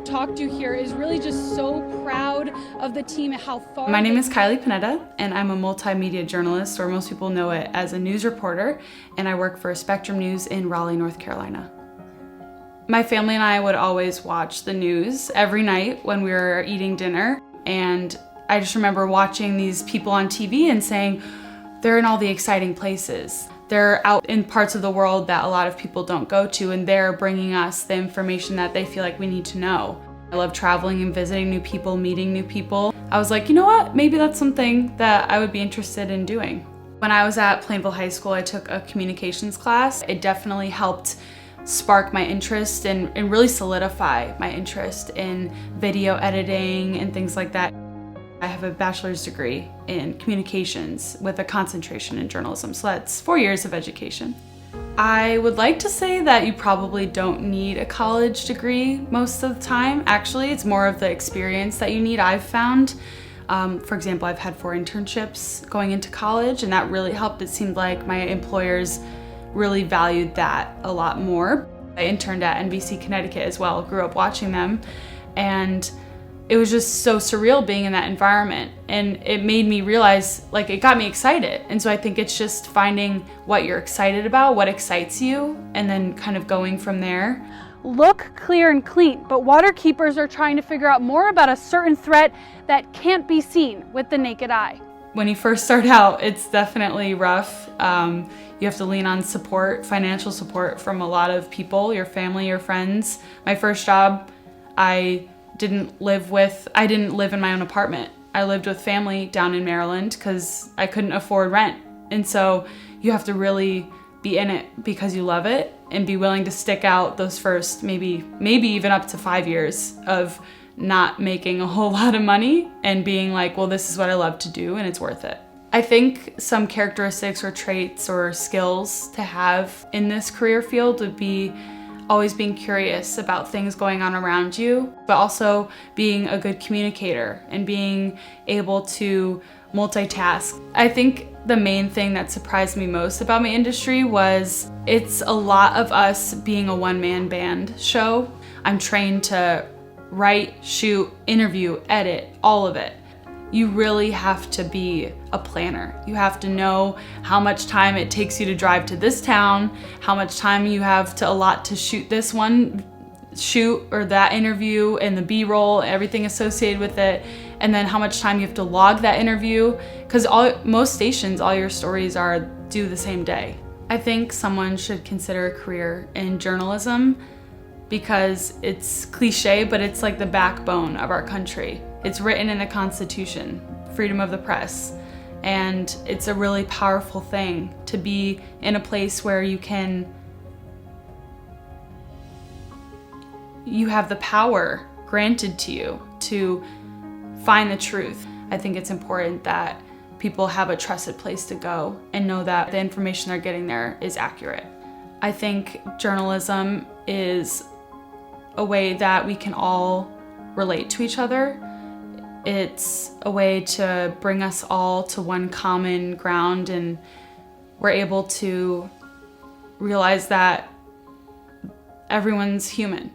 I've talked to here is really just so proud of the team and how far. My name is Kyleigh Panetta, and I'm a multimedia journalist, or most people know it as a news reporter, and I work for Spectrum News in Raleigh, North Carolina. My family and I would always watch the news every night when we were eating dinner, and I just remember watching these people on TV and saying, they're in all the exciting places. They're out in parts of the world that a lot of people don't go to, and they're bringing us the information that they feel like we need to know. I love traveling and visiting new people, meeting new people. I was like, you know what? Maybe that's something that I would be interested in doing. When I was at Plainville High School, I took a communications class. It definitely helped spark my interest and really solidify my interest in video editing and things like that. I have a bachelor's degree in communications with a concentration in journalism, so that's 4 years of education. I would like to say that you probably don't need a college degree most of the time. Actually, it's more of the experience that you need, I've found. For example, I've had 4 internships going into college, and that really helped. It seemed like my employers really valued that a lot more. I interned at NBC Connecticut as well, grew up watching them, and it was just so surreal being in that environment, and it made me realize, like, it got me excited. And so I think it's just finding what you're excited about, what excites you, and then kind of going from there. Look clear and clean, but water keepers are trying to figure out more about a certain threat that can't be seen with the naked eye. When you first start out, it's definitely rough. You have to lean on support, financial support from a lot of people, your family, your friends. My first job, I didn't live in my own apartment. I lived with family down in Maryland because I couldn't afford rent. And so you have to really be in it because you love it and be willing to stick out those first maybe even up to 5 years of not making a whole lot of money and being like, well, this is what I love to do and it's worth it. I think some characteristics or traits or skills to have in this career field would be always being curious about things going on around you, but also being a good communicator and being able to multitask. I think the main thing that surprised me most about my industry was it's a lot of us being a one-man band show. I'm trained to write, shoot, interview, edit, all of it. You really have to be a planner. You have to know how much time it takes you to drive to this town, how much time you have to allot to shoot this one shoot or that interview and the B-roll, everything associated with it, and then how much time you have to log that interview, because most stations, all your stories are due the same day. I think someone should consider a career in journalism because it's cliche, but it's like the backbone of our country. It's written in the Constitution, freedom of the press, and it's a really powerful thing to be in a place where you have the power granted to you to find the truth. I think it's important that people have a trusted place to go and know that the information they're getting there is accurate. I think journalism is a way that we can all relate to each other. It's a way to bring us all to one common ground, and we're able to realize that everyone's human.